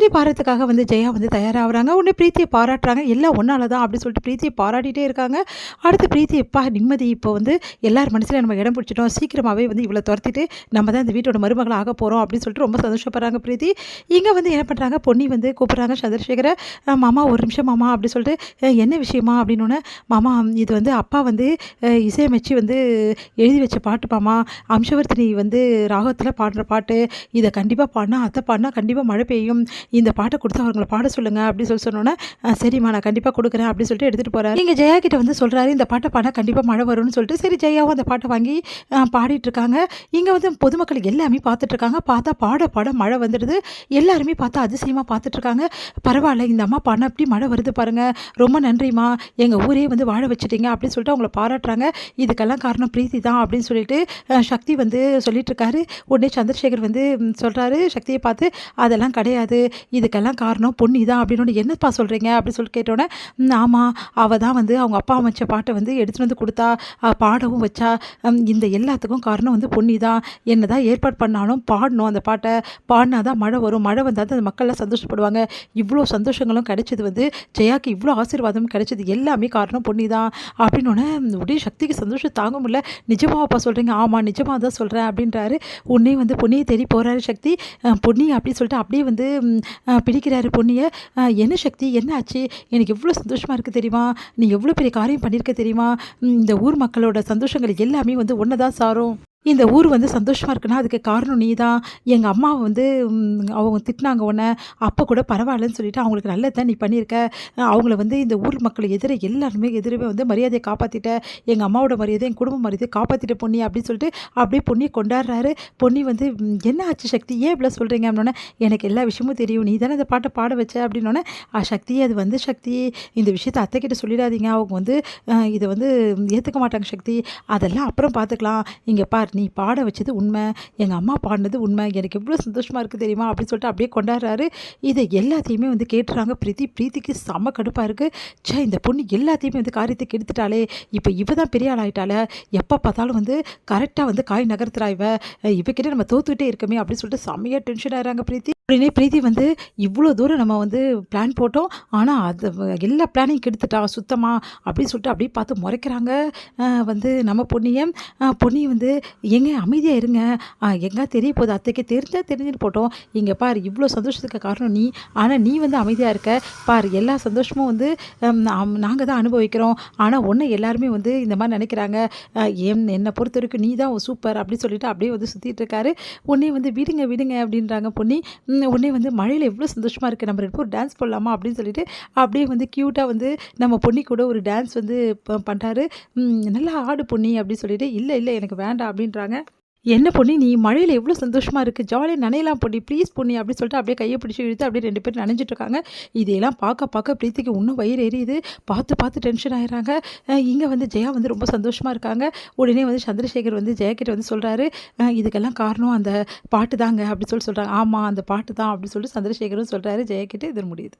சரி பாடுறதுக்காக வந்து ஜெயா வந்து தயாராகுறாங்க. உடனே பிரீத்திய பாராட்டுறாங்க. எல்லாம் உன்னால தான் அப்படின்னு சொல்லிட்டு பிரீத்திய பாராட்டிட்டே இருக்காங்க. அடுத்து பிரீத்தி எப்பா நிம்மதி இப்போ வந்து எல்லார் மனசுலயும் நம்ம இடம் பிடிச்சிட்டோம். சீக்கிரமாவே வந்து இவள தொரத்திட்டு நம்ம தான் இந்த வீட்டோட மருமகளா ஆக போறோம் அப்படின்னு சொல்லிட்டு ரொம்ப சந்தோஷப்படுறாங்க பிரீத்தி. இங்க வந்து என்ன பண்றாங்க, பொன்னி வந்து கூப்பிடுறாங்க சந்திரசேகர. மாமா ஒரு நிமிஷம் மாமா அப்படின்னு சொல்லிட்டு என்ன விஷயமா அப்படின்னோனே, மாமா இது வந்து அப்பா வந்து இசையமைச்சு வந்து எழுதி வச்ச பாட்டு மாமா. அம்சவர்த்தினி வந்து ராகத்துல பாடுற பாட்டு. இத கண்டிப்பா பாடுனா அத்தை பாடுனா கண்டிப்பா மழை பெய்யும். இந்த பாட்ட குடுத்து அவங்கள பாட சொல்லுங்க அப்படின்னு சொன்னோனே, சரிம்மா நான் கண்டிப்பா குடுக்குறேன் அப்படின்னு சொல்லிட்டு எடுத்துட்டு போறாரு. இங்க ஜெயா கிட்ட வந்து சொல்றாரு, இந்த பாட்ட பாடுனா கண்டிப்பா மழை வரும்னு சொல்லிட்டு, சரி ஜெயாவும் அந்த பாட்ட வாங்கி பாடிட்டு இருக்காங்க. இங்க வந்து பொதுமக்கள் எல்லாமே பார்த்துட்டு இருக்காங்க. பார்த்தா பாட பாட மழை வந்துடுது. எல்லாருமே பார்த்தா அதிசயமா பார்த்துட்டு இருக்காங்க. பரவாயில்ல இந்த அம்மா பாடுனா எப்படி மழை வருது பாருங்க. ரொம்ப நன்றிம்மா. எங்க ஊரே வந்து வாழ வச்சுட்டீங்க அப்படின்னு சொல்லிட்டு அவங்கள பாராட்டுறாங்க. இதுக்கெல்லாம் காரணம் பிரீத்தி தான் அப்படின்னு சொல்லிட்டு சக்தி வந்து சொல்லிட்டு இருக்காரு. உடனே சந்திரசேகர் வந்து சொல்றாரு சக்தியை பார்த்து, அதெல்லாம் கிடையாது. இதுக்கெல்லாம் காரணம் பொன்னி தான் அப்படின்னு. என்னப்பா சொல்றீங்க அப்படின்னு சொல்லி கேட்டோன்னே, ஆமாம் அவள் தான் வந்து அவங்க அப்பா அமைச்ச பாட்டை வந்து எடுத்துகிட்டு வந்து கொடுத்தா, பாடவும் வச்சா. இந்த எல்லாத்துக்கும் காரணம் வந்து பொன்னி தான். என்ன தான் ஏற்பாடு பண்ணாலும் பாடணும் அந்த பாட்டை. பாடினா தான் மழை வரும். மழை வந்தால் தான் அந்த மக்கள்லாம் சந்தோஷப்படுவாங்க. இவ்வளோ சந்தோஷங்களும் கிடைச்சது வந்து ஜெயாக்கு இவ்வளோ ஆசீர்வாதம் கிடைச்சது எல்லாமே காரணம் பொன்னி தான் அப்படின்னோடனே உடனே சக்திக்கு சந்தோஷம் தாங்க முடியல. நிஜமாவாப்பா சொல்கிறீங்க? ஆமாம் நிஜமாக தான் சொல்கிறேன் அப்படின்றாரு. உடனே வந்து பொன்னியை தேடி போகிறாரு சக்தி. பொன்னி அப்படின்னு சொல்லிட்டு அப்படியே வந்து பிடிக்கிறாரு பொன்னியை. என்ன சக்தி என்ன ஆச்சு? எனக்கு எவ்வளோ சந்தோஷமாக இருக்குது தெரியுமா? நீ எவ்வளோ பெரிய காரியம் பண்ணியிருக்க தெரியுமா? இந்த ஊர் மக்களோட சந்தோஷங்கள் எல்லாமே வந்து ஒன்று தான் சாரும். இந்த ஊர் வந்து சந்தோஷமாக இருக்குன்னா அதுக்கு காரணம் நீ தான். எங்கள் அம்மாவை வந்து அவங்க திட்டினாங்க உன்னை. அப்போ கூட பரவாயில்லன்னு சொல்லிட்டு அவங்களுக்கு நல்லது தான் நீ பண்ணியிருக்க. அவங்கள வந்து இந்த ஊர் மக்கள் எல்லாருமே எதிரவே வந்து மரியாதையை காப்பாற்றிட்ட. எங்கள் அம்மாவோட மரியாதை என் குடும்ப மரியாதையை காப்பாற்றிட்ட பொன்னி அப்படின்னு சொல்லிட்டு அப்படியே பொன்னியை கொண்டாடுறாரு. பொன்னி வந்து என்ன ஆச்சு சக்தி ஏன் இப்படி சொல்கிறீங்க அப்படின்னோடனே, எனக்கு எல்லா விஷயமும் தெரியும். நீ தானே இந்த பாட்டை பாட வச்ச அப்படின்னோடனே, சக்தி அது வந்து சக்தி இந்த விஷயத்தை அத்தைக்கிட்ட சொல்லிடாதீங்க. அவங்க வந்து இதை வந்து ஏற்றுக்க மாட்டாங்க சக்தி. அதெல்லாம் அப்புறம் பார்த்துக்கலாம். இங்கே பார் நீ பாட வச்சது உண்மை. எங்கள் அம்மா பாடினது உண்மை. எனக்கு எவ்வளோ சந்தோஷமாக இருக்குது தெரியுமா அப்படின்னு சொல்லிட்டு அப்படியே கொண்டாடுறாரு. இதை எல்லாத்தையுமே வந்து கேட்டுறாங்க பிரீத்திக்கு செம்ம கடுப்பாக இருக்குது. இந்த பொண்ணு எல்லாத்தையுமே வந்து காரியத்தை கெடுத்துட்டாலே. இப்போ இவ தான் பெரிய ஆள் ஆகிட்டாலே. எப்போ பார்த்தாலும் வந்து கரெக்டாக வந்து காய் நகர்த்துறா இவக்கிட்ட நம்ம தோத்துக்கிட்டே இருக்கமே அப்படின்னு சொல்லிட்டு செம்மையாக டென்ஷன் ஆகிறாங்க பிரீத்தி. உடனே பிரீத்தி வந்து இவ்வளோ தூரம் நம்ம வந்து பிளான் போட்டோம், ஆனால் அது எல்லா பிளானையும் கெடுத்துட்டா சுத்தமாக அப்படின்னு சொல்லிட்டு அப்படியே பார்த்து முறைக்கிறாங்க வந்து நம்ம பொன்னியை வந்து ஏங்க அமைதியாக இருங்க, எங்கே தெரிய போகுது அத்தைக்கு தெரிஞ்சுட்டு போட்டோம். இங்கே பார் இவ்வளோ சந்தோஷத்துக்கு காரணம் நீ. ஆனால் நீ வந்து அமைதியாக இருக்க பார். எல்லா சந்தோஷமும் வந்து நாங்கள் தான் அனுபவிக்கிறோம். ஆனால் ஒன்று எல்லாருமே வந்து இந்த மாதிரி நினைக்கிறாங்க. என்னை பொறுத்த வரைக்கும் நீ தான் சூப்பர் அப்படின்னு சொல்லிட்டு அப்படியே வந்து சுற்றிட்டு இருக்காரு. உடனே வந்து விடுங்க விடுங்க அப்படின்றாங்க பொன்னி. உடனே வந்து மழையில் எவ்வளோ சந்தோஷமாக இருக்குது, நம்ம 2 பேரும் டான்ஸ் போடலாமா அப்படின்னு சொல்லிட்டு அப்படியே வந்து க்யூட்டாக வந்து நம்ம பொன்னி கூட ஒரு டான்ஸ் வந்து பண்ணுறாரு. நல்லா ஆடு பொன்னி அப்படின்னு சொல்லிட்டு, இல்லை இல்லை எனக்கு வேண்டாம் அப்படின்றாங்க. என்ன பொன்னி நீ மழையில் எவ்வளோ சந்தோஷமாக இருக்குது, ஜாலியாக நனையலாம் பொன்னி ப்ளீஸ் பொன்னி அப்படின்னு சொல்லிட்டு அப்படியே கையை பிடிச்சி இழுத்து அப்படியே 2 பேரும் நனைஞ்சிட்டு இருக்காங்க. இதையெல்லாம் பார்க்க பிரீத்திக்கு இன்னும் வயிறு எரியுது. பார்த்து டென்ஷன் ஆகிறாங்க. இங்கே வந்து ஜெயா வந்து ரொம்ப சந்தோஷமாக இருக்காங்க. உடனே வந்து சந்திரசேகர் வந்து ஜெயா கிட்ட வந்து சொல்கிறாரு, இதுக்கெல்லாம் காரணம் அந்த பாட்டு தாங்க அப்படி சொல்கிறாங்க. ஆமாம் அந்த பாட்டு தான் அப்படின்னு சொல்லிட்டு சந்திரசேகரும் சொல்கிறாரு ஜெயா கிட்ட. இது முடியுது.